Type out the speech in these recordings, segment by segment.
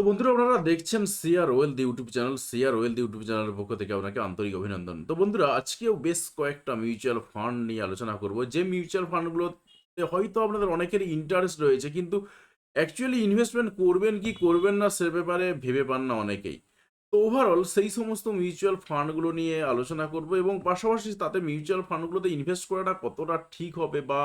তো বন্ধুরা আপনারা দেখছেন CR wealth YouTube channel. CR wealth YouTube চ্যানেলের পক্ষ থেকে আপনাকে আন্তরিক অভিনন্দন। তো বন্ধুরা আজকেও বেশ কয়েকটা মিউচুয়াল ফান্ড নিয়ে আলোচনা করব। যে মিউচুয়াল ফান্ডগুলোতে হয়তো আপনাদের অনেকেরই ইন্টারেস্ট রয়েছে, কিন্তু অ্যাকচুয়ালি ইনভেস্টমেন্ট করবেন কি করবেন না সে ব্যাপারে ভেবে পান না অনেকেই। তো ওভারঅল সেই সমস্ত মিউচুয়াল ফান্ডগুলো নিয়ে আলোচনা করব এবং পাশাপাশি তাতে মিউচুয়াল ফান্ডগুলোতে ইনভেস্ট করাটা কতটা ঠিক হবে, বা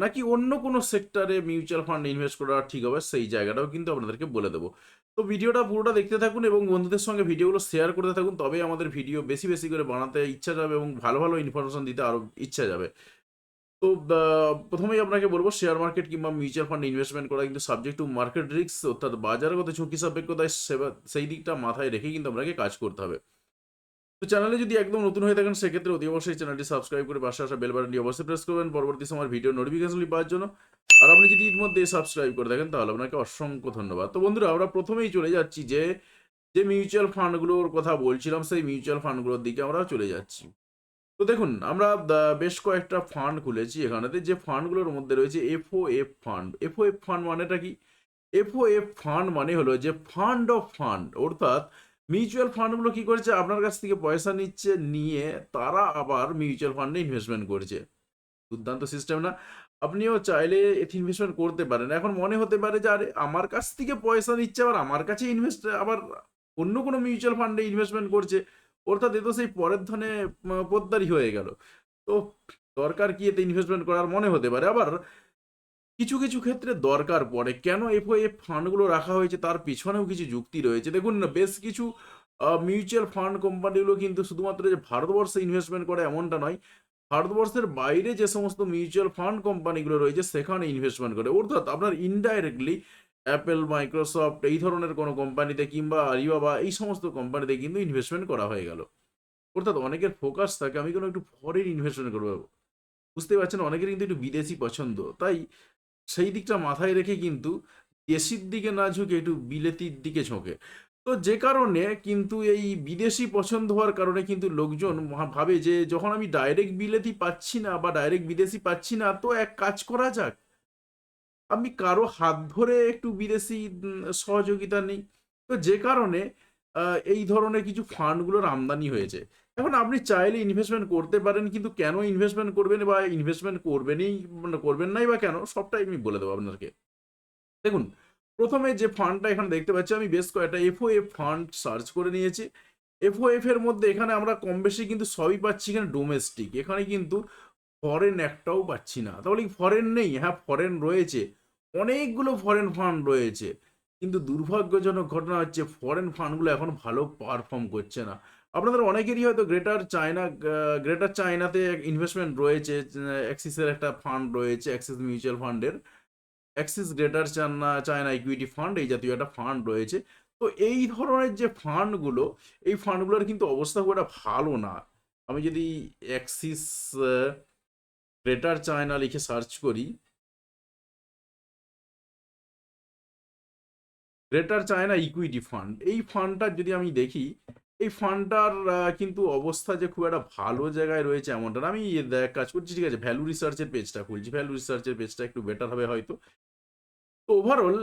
নাকি অন্য কোনো সেক্টরে মিউচুয়াল ফান্ড ইনভেস্ট করা ঠিক হবে, সেই জায়গাটাও কিন্তু আপনাদেরকে বলে দেবো। তো ভিডিওটা পুরোটা দেখতে থাকুন এবং বন্ধুদের সঙ্গে ভিডিওগুলো শেয়ার করতে থাকুন, তবেই আমাদের ভিডিও বেশি বেশি করে বানাতে ইচ্ছা যাবে এবং ভালো ভালো ইনফরমেশন দিতে আরও ইচ্ছা যাবে। তো প্রথমেই আপনাকে বলবো, শেয়ার মার্কেট কিংবা মিউচুয়াল ফান্ড ইনভেস্টমেন্ট করা কিন্তু সাবজেক্ট টু মার্কেট রিস্ক, অর্থাৎ বাজারগত ঝুঁকি সাপেক্ষতায় সেই দিকটা মাথায় রেখে কিন্তু আপনাকে কাজ করতে হবে। তো চ্যানেলে যদি একদম নতুন হয়ে থাকেন সেক্ষেত্রে অতি অবশ্যই চ্যানেলটি সাবস্ক্রাইব করে পাশে আসা বেল বাটনটি অবশ্যই প্রেস করবেন পরবর্তী সময় ভিডিও নোটিফিকেশনটি পাওয়ার জন্য। আর আপনি যদি ইতিমধ্যে সাবস্ক্রাইব করে থাকেন তাহলে আপনাকে অসংখ্য ধন্যবাদ। তো বন্ধুরা আমরা প্রথমেই চলে যাচ্ছি যে যে মিউচুয়াল ফান্ডগুলোর কথা বলছিলাম, সেই মিউচুয়াল ফান্ডগুলোর দিকে আমরা চলে যাচ্ছি। তো দেখুন, আমরা বেশ কয়েকটা ফান্ড খুলেছি এখানেতে, যে ফান্ডগুলোর মধ্যে রয়েছে এফওএফ ফান্ড। এফওএফ ফান্ড মানেটা কি? এফওএফ ফান্ড মানে হলো যে ফান্ড অফ ফান্ড, অর্থাৎ মিউচুয়াল ফান্ডগুলো কি করছে, আপনার কাছ থেকে পয়সা নিচ্ছে, নিয়ে তারা আবার মিউচুয়াল ফান্ডে ইনভেস্টমেন্ট করছে। দুর্দান্ত সিস্টেম না? আপনিও চাইলে এতে ইনভেস্টমেন্ট করতে পারেন। এখন মনে হতে পারে যে আরে আমার কাছ থেকে পয়সা নিচ্ছে, আবার আমার কাছে ইনভেস্ট, আবার অন্য কোনো মিউচুয়াল ফান্ডে ইনভেস্টমেন্ট করছে, অর্থাৎ এ তো সেই পরের ধনে পোদ্দারি হয়ে গেল। তো দরকার কি এতে ইনভেস্টমেন্ট করার মনে হতে পারে। আবার কিছু কিছু ক্ষেত্রে দরকার পড়ে। কেন এফওএফ ফান্ডগুলো রাখা হয়েছে তার পিছনেও কিছু যুক্তি রয়েছে। দেখুন না, বেশ কিছু মিউচুয়াল ফান্ড কোম্পানিগুলো কিন্তু শুধুমাত্র যে ভারতবর্ষে ইনভেস্টমেন্ট করে এমনটা নয়। ভারতবর্ষের বাইরে যে সমস্ত মিউচুয়াল ফান্ড কোম্পানিগুলো রয়েছে সেখানে ইনভেস্টমেন্ট করে। অর্থাৎ আপনার ইনডাইরেক্টলি অ্যাপেল, মাইক্রোসফট এই ধরনের কোনো কোম্পানিতে কিংবা আলিবাবা এই সমস্ত কোম্পানিতে কিন্তু ইনভেস্টমেন্ট করা হয়ে গেল। অর্থাৎ অনেকের ফোকাস থাকে আমি কোনো একটু ফরেন ইনভেস্টমেন্ট করবো। বুঝতেই পারছেন, অনেকের কিন্তু একটু বিদেশি পছন্দ। তাই সেই দিকটা মাথায় রেখে কিন্তু দেশির দিকে না ঝুঁকে একটু বিলেতির দিকে ঝোঁকে। তো যে কারণে কিন্তু এই বিদেশি পছন্দ হওয়ার কারণে কিন্তু লোকজন ভাবে যে যখন আমি ডাইরেক্ট বিলেতি পাচ্ছি না বা ডাইরেক্ট বিদেশি পাচ্ছি না, তো এক কাজ করা যাক, আমি কারো হাত ধরে একটু বিদেশি সহযোগিতা নিই। তো যে কারণে এই ধরনের কিছু ফান্ডগুলোর আমদানি হয়েছে। এখন আপনি চাইলে ইনভেস্টমেন্ট করতে পারেন, কিন্তু কেন ইনভেস্টমেন্ট করবেন বা ইনভেস্টমেন্ট করবেনই, মানে করবেন নাই বা কেন, সবটাই আমি বলে দেবো আপনাকে। দেখুন, প্রথমে যে ফান্ডটা এখানে দেখতে পাচ্ছি, আমি বেশ কয়েকটা এফওএফ ফান্ড সার্চ করে নিয়েছি। এফওএফ এর মধ্যে এখানে আমরা কম বেশি কিন্তু সবই পাচ্ছি এখানে ডোমেস্টিক। এখানে কিন্তু ফরেন একটাও পাচ্ছি না। তাহলে কি ফরেন নেই? হ্যাঁ, ফরেন রয়েছে। অনেকগুলো ফরেন ফান্ড রয়েছে। কিন্তু দুর্ভাগ্যজনক ঘটনা হচ্ছে ফরেন ফান্ডগুলো এখন ভালো পারফর্ম করছে না। আপনাদের অনেকেরই হয়তো গ্রেটার চায়নাতে ইনভেস্টমেন্ট রয়েছে। অ্যাক্সিসের একটা ফান্ড রয়েছে, অ্যাক্সিস মিউচুয়াল ফান্ডের। Axis greater China equity fund এই জাতীয় একটা ফান্ড রয়েছে। তো এই ধরনের যে ফান্ডগুলো, এই ফান্ডগুলোর কিন্তু অবস্থা খুব একটা ভালো না। আমি যদি অ্যাক্সিস গ্রেটার চায়না লিখে সার্চ করি, গ্রেটার চায়না ইকুইটি ফান্ড, এই ফান্ডটার যদি আমি দেখি, এই ফান্ডটার কিন্তু অবস্থা যে খুব একটা ভালো জায়গায় রয়েছে এমনটা না। আমি কাজ করছি, ঠিক আছে, ভ্যালু রিসার্চের পেজটা খুলছি। ভ্যালু রিসার্চের পেজটা একটু বেটার হবে হয়তো। তো ওভারঅল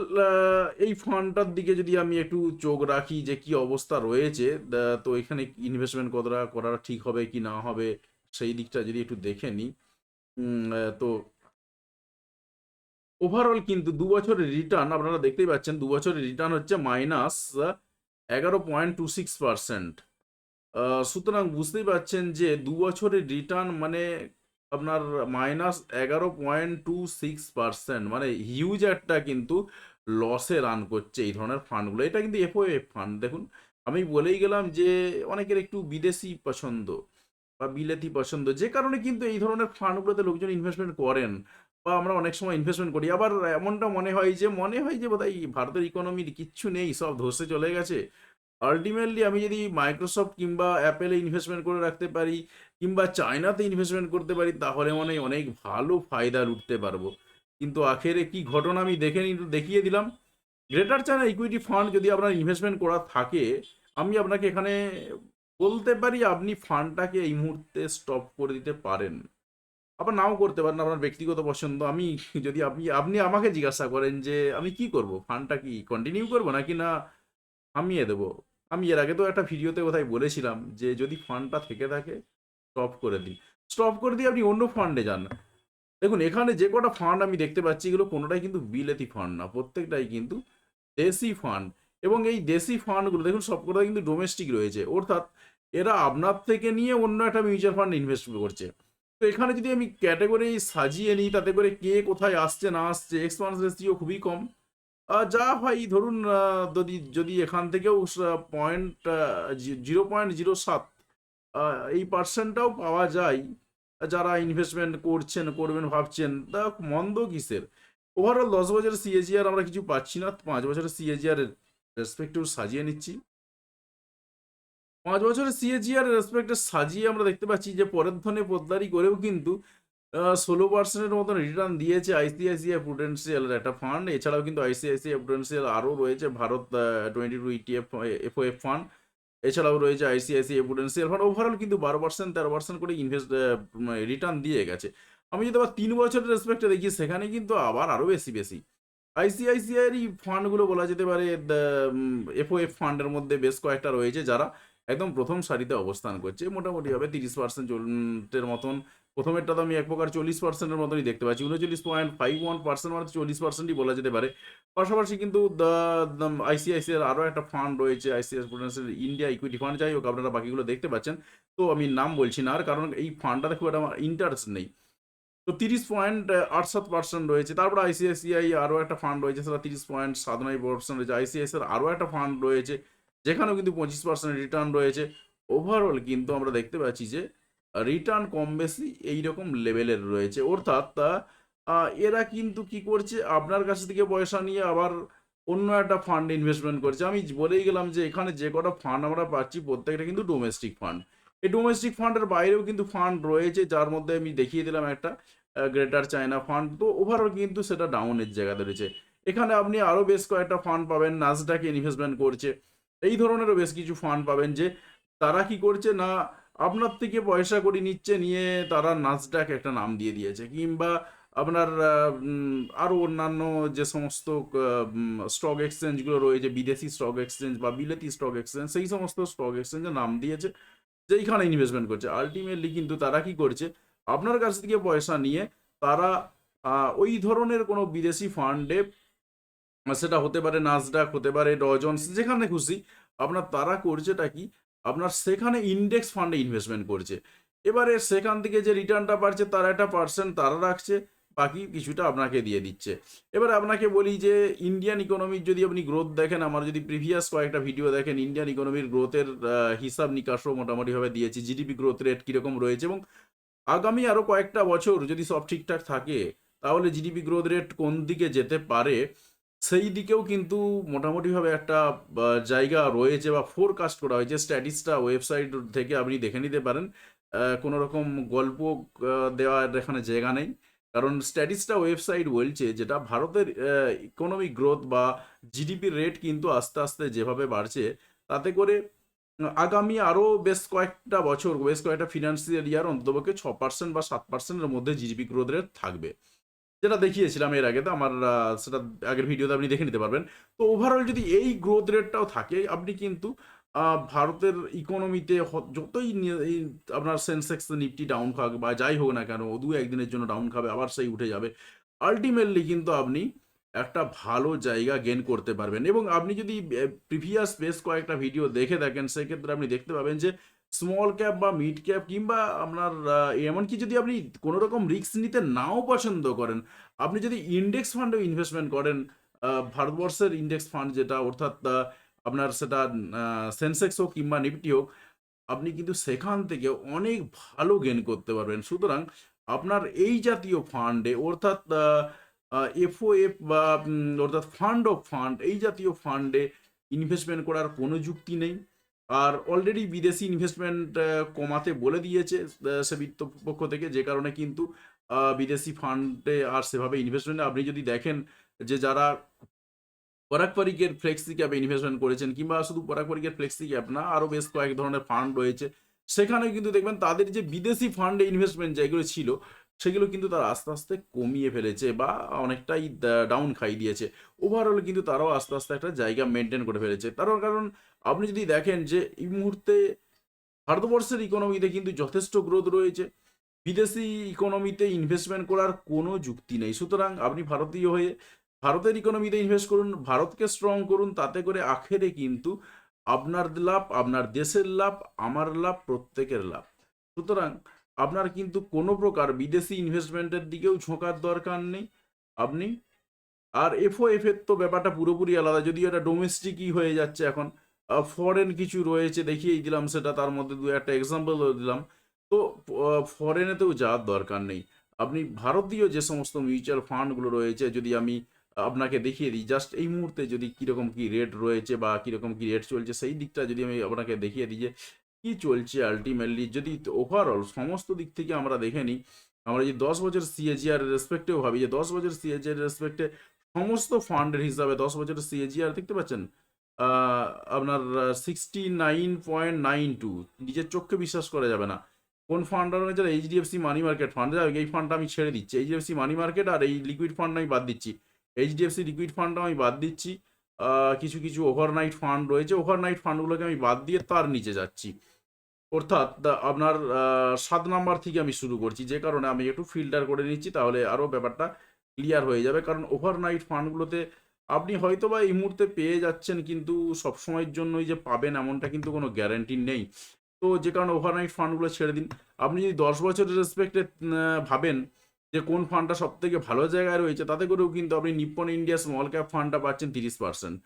এই ফান্ডটার দিকে যদি আমি একটু চোখ রাখি যে কি অবস্থা রয়েছে, তো এখানে ইনভেস্টমেন্ট কতটা করা ঠিক হবে কি না হবে, সেই দিকটা যদি একটু দেখে নিই। তো ওভারঅল কিন্তু ২ বছরের রিটার্ন আপনারা দেখতেই পাচ্ছেন, ২ বছরের রিটার্ন হচ্ছে -11.26%। সুতরাং বুঝতেই পারছেন যে ২ বছরের রিটার্ন মানে আপনার -11.26%, মানে হিউজ একটা কিন্তু লসে রান করছে এই ধরনের ফান্ডগুলো। এটা কিন্তু এফওএফ ফান্ড। দেখুন, আমি বলেই গেলাম যে অনেকের একটু বিদেশি পছন্দ বা বিলেতি পছন্দ, যে কারণে কিন্তু এই ধরনের ফান্ডগুলোতে লোকজন ইনভেস্টমেন্ট করেন বা আমরা অনেক সময় ইনভেস্টমেন্ট করি। আবার এমনটা মনে হয় যে বোধহয় ভারতের ইকোনমির কিচ্ছু নেই, সব ধসে চলে গেছে। আল্টিমেটলি আমি যদি মাইক্রোসফট কিংবা অ্যাপেলে ইনভেস্টমেন্ট করে রাখতে পারি কিংবা চায়নাতে ইনভেস্টমেন্ট করতে পারি, তাহলে মনে হয় অনেক ভালো ফায়দা লুটতে পারবো। কিন্তু আখেরে কি ঘটনা আমি দেখিয়ে দিলাম। গ্রেটার চায়না ইকুইটি ফান্ড যদি আপনার ইনভেস্টমেন্ট করা থাকে, আমি আপনাকে এখানে বলতে পারি আপনি ফান্ডটাকে এই মুহূর্তে স্টপ করে দিতে পারেন। আবার নাও করতে পারেন, আপনার ব্যক্তিগত পছন্দ। আমি যদি আপনি আপনি আমাকে জিজ্ঞাসা করেন যে আমি কি করব? ফান্ডটা কি কন্টিনিউ করব নাকি না থামিয়ে দেবো? আমি এর আগে তো একটা ভিডিওতে বোধহয় বলেছিলাম যে যদি ফান্ডটা থেকে থাকে স্টপ করে দিন। স্টপ করে দিয়ে আপনি অন্য ফান্ডে যান। দেখুন এখানে যে কটা ফান্ড আমি দেখতে পাচ্ছি এগুলো কোনোটাই কিন্তু বিলেতি ফান্ড না। প্রত্যেকটাই কিন্তু দেশি ফান্ড, এবং এই দেশি ফান্ডগুলো দেখুন সবকটা কিন্তু ডোমেস্টিক রয়েছে। অর্থাৎ এরা আপনার থেকে নিয়ে অন্য একটা মিউচুয়াল ফান্ড ইনভেস্ট করছে। তো এখানে যদি আমি ক্যাটেগরি সাজিয়ে নিই তাতে করে কে কোথায় আসছে না আসছে, এক্সপান্স রেশিও খুবই কম। যা হয় ধরুন যদি যদি এখান থেকেও পয়েন্ট 0.07 এই পার্সেন্টটাও পাওয়া যায়, যারা ইনভেস্টমেন্ট করছেন করবেন ভাবছেন, তা মন্দ কিসের? ওভারঅল 10 বছরের সিএজিআর আমরা কিছু পাচ্ছি না, 5 বছরের সিএজিআর রেসপেক্টিভ সাজিয়ে নিচ্ছি। 5 বছরের সিএজিআর রেসপেক্টে সাজিয়ে আমরা দেখতে পাচ্ছি যে পরের ধনে পোদ্দারি করেও কিন্তু 16% মতন রিটার্ন দিয়েছে আইসিআইসিআই প্রুডেন্সিয়ালের একটা ফান্ড। এছাড়াও কিন্তু আইসিআইসিআই প্রুডেন্সিয়াল আরও রয়েছে ভারত 22 ইটিএফ এফওএফ ফান্ড। এছাড়াও রয়েছে আইসিআইসিআই প্রুডেন্সিয়াল ফান্ড। ওভারঅল কিন্তু 12% 13% করে রিটার্ন দিয়ে গেছে। আমি যদি আবার 3 বছরের রেসপেক্টে দেখি সেখানে কিন্তু আবার আরও বেশি বেশি আইসিআইসিআইয়ের ফান্ডগুলো বলা যেতে পারে এফওএফ ফান্ডের মধ্যে বেশ কয়েকটা রয়েছে যারা একদম প্রথম সারিতে অবস্থান করছে মোটামুটিভাবে 30% মতন। প্রথমেরটা তো আমি এক প্রকার 40%-এর মতনই দেখতে পাচ্ছি, 39.51% মানে 40%ই বলা যেতে পারে। পাশাপাশি কিন্তু আইসিআইসিআইয়ের আরও একটা ফান্ড রয়েছে, ICICI Prudential India equity fund. যাই হোক আপনারা বাকিগুলো দেখতে পাচ্ছেন, তো আমি নাম বলছি না আর, কারণ এই ফান্ডটাতে খুব একটা আমার ইন্টারেস্ট নেই। তো 30.87% রয়েছে। তারপর আইসিআইসিআই আরও একটা ফান্ড রয়েছে, সেটা 30.97% রয়েছে। আইসিআইসিআই আরও একটা ফান্ড রয়েছে যেখানেও কিন্তু 25% রিটার্ন রয়েছে। ওভারঅল কিন্তু আমরা দেখতে পাচ্ছি যে রিটার্ন কম বেশি এইরকম লেভেলের রয়েছে। অর্থাৎ এরা কিন্তু কি করছে, আপনার কাছ থেকে পয়সা নিয়ে আবার অন্য একটা ফান্ড ইনভেস্টমেন্ট করছে। আমি বলেই গেলাম যে এখানে যে কটা ফান্ড আমরা পাচ্ছি প্রত্যেকটা কিন্তু ডোমেস্টিক ফান্ড। এই ডোমেস্টিক ফান্ডের বাইরেও কিন্তু ফান্ড রয়েছে, যার মধ্যে আমি দেখিয়ে দিলাম একটা গ্রেটার চায়না ফান্ড। তো ওভারঅল কিন্তু সেটা ডাউনের জায়গাতে রয়েছে। এখানে আপনি আরও বেশ কয়েকটা ফান্ড পাবেন নাসডাকে ইনভেস্টমেন্ট করছে। এই ধরনেরও বেশ কিছু ফান্ড পাবেন যে তারা কি করছে না, আপনার থেকে পয়সা করে নিচ্ছে, নিয়ে তারা নাসডাক একটা নাম দিয়ে দিয়েছে। কিংবা আপনার আরও অন্যান্য যে সমস্ত স্টক এক্সচেঞ্জগুলো রয়েছে, বিদেশি স্টক এক্সচেঞ্জ বা বিলেতি স্টক এক্সচেঞ্জ, সেই সমস্ত স্টক এক্সচেঞ্জের নাম দিয়েছে যেইখানে ইনভেস্টমেন্ট করছে। আলটিমেটলি কিন্তু তারা কি করছে, আপনার কাছ থেকে পয়সা নিয়ে তারা ওই ধরনের কোনো বিদেশি ফান্ডে, সেটা হতে পারে নাসডাক, হতে পারে ডজন্স, যেখানে খুশি আপনার, তারা করছেটা কি, আপনার সেখানে ইন্ডেক্স ফান্ডে ইনভেস্টমেন্ট করছে। এবারে সেখান থেকে যে রিটার্নটা পাচ্ছে তার একটা পার্সেন্ট তারা রাখছে, বাকি কিছুটা আপনাকে দিয়ে দিচ্ছে। এবারে আপনাকে বলি যে ইন্ডিয়ান ইকোনমির যদি আপনি গ্রোথ দেখেন, আমার যদি প্রিভিয়াস কয়েকটা ভিডিও দেখেন, ইন্ডিয়ান ইকোনমির গ্রোথের হিসাব নিকাশও মোটামুটিভাবে দিয়েছি, জিডিপি গ্রোথ রেট কীরকম রয়েছে, এবং আগামী আরও কয়েকটা বছর যদি সব ঠিকঠাক থাকে তাহলে জিডিপি গ্রোথ রেট কোন দিকে যেতে পারে সেই দিকেও কিন্তু মোটামুটিভাবে একটা জায়গা রয়েছে বা ফোরকাস্ট করা হয়েছে। স্ট্যাটিস্টা ওয়েবসাইট থেকে আপনি দেখে নিতে পারেন। কোনো রকম গল্প দেওয়ার এখানে জায়গা নেই, কারণ স্ট্যাটিস্টা ওয়েবসাইট বলছে যেটা ভারতের ইকোনমিক গ্রোথ বা জিডিপির রেট কিন্তু আস্তে আস্তে যেভাবে বাড়ছে, তাতে করে আগামী আরও বেশ কয়েকটা বছর, বেশ কয়েকটা ফিনান্সিয়াল ইয়ার অন্ততপক্ষে 6% বা 7%-এর মধ্যে জিডিপি গ্রোথ রেট থাকবে, যেটা দেখিয়েছিলাম এর আগে। তো আমার সেটা আগের ভিডিওতে আপনি দেখে নিতে পারবেন। তো ওভারঅল যদি এই গ্রোথ রেটটাও থাকে, আপনি কিন্তু ভারতের ইকোনমিতে যতই এই আপনার সেন্সেক্স নিফটি ডাউন খাক বা যাই হোক না কেন, দু একদিনের জন্য ডাউন খাবে আবার সেই উঠে যাবে, আলটিমেটলি কিন্তু আপনি একটা ভালো জায়গা গেন করতে পারবেন। এবং আপনি যদি প্রিভিয়াস বেশ কয়েকটা ভিডিও দেখে থাকেন, সেক্ষেত্রে আপনি দেখতে পাবেন যে স্মল ক্যাপ বা মিড ক্যাপ, কিংবা আপনার এমনকি যদি আপনি কোনো রকম রিস্ক নিতে নাও পছন্দ করেন, আপনি যদি ইন্ডেক্স ফান্ডেও ইনভেস্টমেন্ট করেন, ভারতবর্ষের ইন্ডেক্স ফান্ড যেটা, অর্থাৎ আপনার সেটা সেন্সেক্স হোক কিংবা নিফটি হোক, আপনি কিন্তু সেখান থেকে অনেক ভালো গেন করতে পারবেন। সুতরাং আপনার এই জাতীয় ফান্ডে, অর্থাৎ এফওএফ বা অর্থাৎ ফান্ড অফ ফান্ড, এই জাতীয় ফান্ডে ইনভেস্টমেন্ট করার কোনো যুক্তি নেই। আর অলরেডি বিদেশি ইনভেস্টমেন্ট কমাতে বলে দিয়েছে সেবি পক্ষ থেকে, যে কারণে কিন্তু বিদেশি ফান্ডে আর সেভাবে ইনভেস্টমেন্ট, আপনি যদি দেখেন যে যারা পরাগ পারিকের ফ্লেক্সি ক্যাপে ইনভেস্টমেন্ট করেছেন, কিংবা শুধু পরাগ পারিকের ফ্লেক্সি ক্যাপ না, আরও বেশ কয়েক ধরনের ফান্ড রয়েছে, সেখানে কিন্তু দেখবেন তাদের যে বিদেশি ফান্ডে ইনভেস্টমেন্ট যেগুলো ছিল সেগুলো কিন্তু তারা আস্তে আস্তে কমিয়ে ফেলেছে বা অনেকটাই ডাউন খাই দিয়েছে। ওভারঅল কিন্তু তারাও আস্তে আস্তে একটা জায়গা মেনটেন করে ফেলেছে। তার কারণ আপনি যদি দেখেন যে এই মুহূর্তে ভারতবর্ষের ইকোনমিতে কিন্তু যথেষ্ট গ্রোথ রয়েছে। বিদেশি ইকোনমিতে ইনভেস্টমেন্ট করার কোনো যুক্তি নেই। সুতরাং আপনি ভারতীয় হয়ে ভারতের ইকোনমিতে ইনভেস্ট করুন, ভারতকে স্ট্রং করুন। তাতে করে আখেরে কিন্তু আপনার লাভ, আপনার দেশের লাভ, আমার লাভ, প্রত্যেকের লাভ। সুতরাং আপনার কিন্তু কোনো প্রকার বিদেশি ইনভেস্টমেন্টের দিকেও ঝোঁকার দরকার নেই। আপনি আর FOF এর তো ব্যাপারটা পুরোপুরি আলাদা, যদিও এটা ডোমেস্টিকই হয়ে যাচ্ছে এখন। ফরেন কিছু রয়েছে দেখিয়েই দিলাম সেটা, তার মধ্যে দু একটা এক্সাম্পলও দিলাম। তো ফরেনেতেও যাওয়ার দরকার নেই। আপনি ভারতীয় যে সমস্ত মিউচুয়াল ফান্ডগুলো রয়েছে যদি আমি আপনাকে দেখিয়ে দিই, জাস্ট এই মুহূর্তে যদি কীরকম কী রেট রয়েছে বা কীরকম কী রেট চলছে সেই দিকটা যদি আমি আপনাকে দেখিয়ে দিই যে কী চলছে আলটিমেটলি, যদি ওভারঅল সমস্ত দিক থেকে আমরা দেখে নিই, আমরা যদি 10 বছর সিএজিআর রেসপেক্টেও ভাবি যে 10 বছর সিএজিআর রেসপেক্টে সমস্ত ফান্ডের হিসাবে 10 বছরের সিএজিআর দেখতে পাচ্ছেন আহ, আপনার 69.92, নিজের চোখকে বিশ্বাস করা যাবে না। কোন ফান্ড রয়েছে? HDFC money market fund. যাই হোক, এই ফান্ডটা আমি ছেড়ে দিচ্ছি, HDFC মানি মার্কেট আর এই লিকুইড ফান্ড আমি বাদ দিচ্ছি। HDFC লিকুইড ফান্ডটা আমি বাদ দিচ্ছি। কিছু কিছু ওভারনাইট ফান্ড রয়েছে, ওভারনাইট ফান্ডগুলোকে আমি বাদ দিয়ে তার নিচে যাচ্ছি। অর্থাৎ আপনার 7 নাম্বার থেকে আমি শুরু করছি, যে কারণে আমি একটু ফিল্টার করে নিচ্ছি, তাহলে আরও ব্যাপারটা ক্লিয়ার হয়ে যাবে। কারণ ওভারনাইট ফান্ডগুলোতে আপনি হয়তো বা এই মুহূর্তে পেয়ে যাচ্ছেন, কিন্তু সবসময়ের জন্যই যে পাবেন এমনটা কিন্তু কোনো গ্যারান্টি নেই। তো যে কারণে ওভারনাইট ফান্ডগুলো ছেড়ে দিন। আপনি যদি 10 বছরের রেসপেক্টে ভাবেন যে কোন ফান্ডটা সব থেকে ভালো জায়গায় রয়েছে, তাতে করেও কিন্তু আপনি নিপ্পন ইন্ডিয়া স্মল ক্যাপ ফান্ডটা পাচ্ছেন 30%।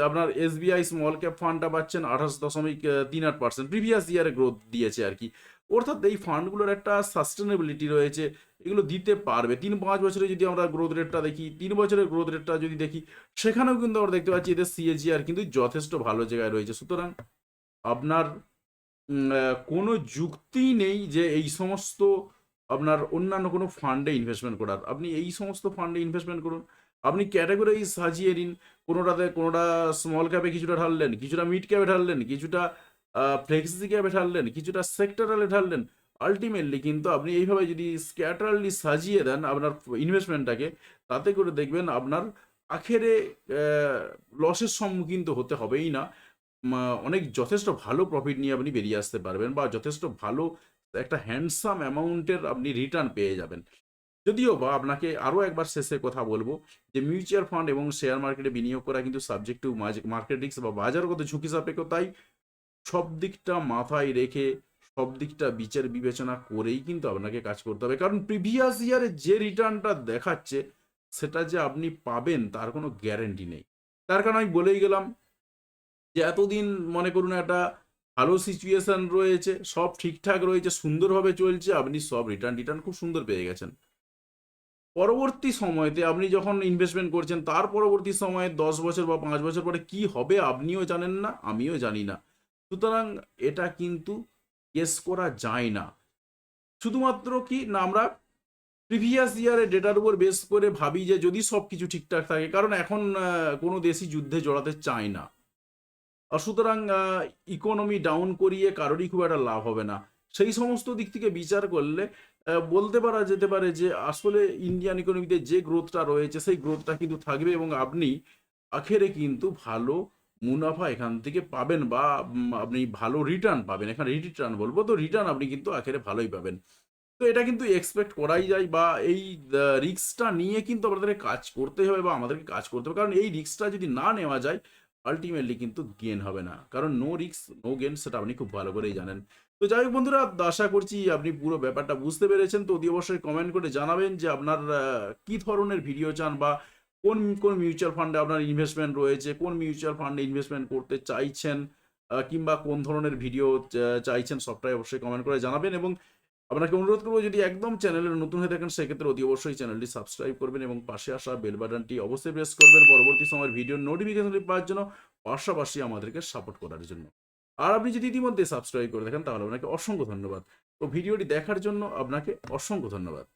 আপনার SBI স্মল ক্যাপ ফান্ডটা পাচ্ছেন 28.38%, প্রিভিয়াস ইয়ারে গ্রোথ দিয়েছে আর কি। অর্থাৎ এই ফান্ডগুলোর একটা সাস্টেনেবিলিটি রয়েছে, এগুলো দিতে পারবে। 3-5 বছরে যদি আমরা গ্রোথ রেটটা দেখি, 3 বছরের গ্রোথ রেটটা যদি দেখি, সেখানেও কিন্তু আমরা দেখতে পাচ্ছি এদের CAGR কিন্তু যথেষ্ট ভালো জায়গায় রয়েছে। সুতরাং আপনার কোনো যুক্তিই নেই যে এই সমস্ত আপনার অন্যান্য কোনো ফান্ডে ইনভেস্টমেন্ট করার। আপনি এই সমস্ত ফান্ডে ইনভেস্টমেন্ট করুন। আপনি ক্যাটাগরি সাজিয়ে নিন। কোনোটা স্মল ক্যাপে কিছুটা ঢাললেন, কিছুটা মিড ক্যাপে ঢাললেন, কিছুটা ফ্লেক্সি ক্যাপে ঢাললেন, কিছুটা সেক্টরালে ঢাললেন। আলটিমেটলি কিন্তু আপনি এইভাবে যদি স্ক্যাটারলি সাজিয়ে দেন আপনার ইনভেস্টমেন্টটাকে, তাতে করে দেখবেন আপনার আখেরে লসের সম্মুখীন তো হতে হবেই না। অনেক যথেষ্ট ভালো প্রফিট নিয়ে আপনি বেরিয়ে আসতে পারবেন, বা যথেষ্ট ভালো একটা হ্যান্ডসাম অ্যামাউন্টের আপনি রিটার্ন পেয়ে যাবেন। যদিও বা আপনাকে আরও একবার শেষে কথা বলবো যে মিউচুয়াল ফান্ড এবং শেয়ার মার্কেটে বিনিয়োগ করা কিন্তু সাবজেক্ট টু মার্কেট রিস্ক বা বাজারগত ঝুঁকি সাপেক্ষ। তাই সব দিকটা মাথায় রেখে সব দিকটা বিচার বিবেচনা করেই কিন্তু আপনাকে কাজ করতে হবে। কারণ প্রিভিয়াস ইয়ারে যে রিটার্নটা দেখাচ্ছে সেটা যে আপনি পাবেন তার কোনো গ্যারেন্টি নেই। তার কারণ আমি বলেই গেলাম যে এতদিন মনে করুন একটা ভালো সিচুয়েশন রয়েছে, সব ঠিকঠাক রয়েছে, সুন্দরভাবে চলছে, আপনি সব রিটার্ন খুব সুন্দর পেয়ে গেছেন। পরবর্তী সময়তে আপনি যখন ইনভেস্টমেন্ট করছেন, তার পরবর্তী সময়ে 10 বছর বা 5 বছর পরে কি হবে আপনিও জানেন না, আমিও জানি না। সুতরাং এটা কিন্তু গেস করা যায় না। শুধুমাত্র কি না, আমরা প্রিভিয়াস ইয়ারের ডেটার উপর বেস করে ভাবি যে যদি সব কিছু ঠিকঠাক থাকে, কারণ এখন কোনো দেশই যুদ্ধে জড়াতে চায় না। সুতরাং ইকোনমি ডাউন করিয়ে কারোরই খুব একটা লাভ হবে না। সেই সমস্ত দিক থেকে বিচার করলে বলতে পারা যেতে পারে যে আসলে ইন্ডিয়ান ইকোনমিতে যে গ্রোথটা রয়েছে সেই গ্রোথটা কিন্তু থাকবে, এবং আপনি আখেরে কিন্তু ভালো মুনাফা এখান থেকে পাবেন, বা আপনি ভালো রিটার্ন পাবেন। এখানে রিটার্ন বলবো, তো রিটার্ন আপনি কিন্তু আখেরে ভালোই পাবেন। তো এটা কিন্তু এক্সপেক্ট করাই যায়, বা এই রিস্কটা নিয়ে কিন্তু আমাদেরকে কাজ করতে হবে, বা আমাদেরকে কাজ করতে হবে। কারণ এই রিস্কটা যদি না নেওয়া যায়, আলটিমেটলি কিন্তু গেন হবে না। কারণ নো রিস্ক নো গেন, সেটা আপনি খুব ভালো করেই জানেন। তো যাই হোক বন্ধুরা, আশা করছি আপনি পুরো ব্যাপারটা বুঝতে পেরেছেন। তো অতি অবশ্যই কমেন্ট করে জানাবেন যে আপনার কি ধরনের ভিডিও চান, বা কোন কোন মিউচুয়াল ফান্ডে আপনার ইনভেস্টমেন্ট রয়েছে, কোন মিউচুয়াল ফান্ডে ইনভেস্টমেন্ট করতে চাইছেন, কিংবা কোন ধরনের ভিডিও চাইছেন, সবটাই অবশ্যই কমেন্ট করে জানাবেন। এবং আপনাকে অনুরোধ করবো, যদি একদম চ্যানেলে নতুন হয়ে থাকেন সেক্ষেত্রে অতি অবশ্যই চ্যানেলটি সাবস্ক্রাইব করবেন, এবং পাশে আসা বেল বাটনটি অবশ্যই প্রেস করবেন পরবর্তী সময়ের ভিডিওর নোটিফিকেশনটি পাওয়ার জন্য, পাশাপাশি আমাদেরকে সাপোর্ট করার জন্য। আর আপনি যদি ইতিমধ্যে সাবস্ক্রাইব করে থাকেন তাহলে আপনাকে অসংখ্য ধন্যবাদ। তো ভিডিওটি দেখার জন্য আপনাকে অসংখ্য ধন্যবাদ।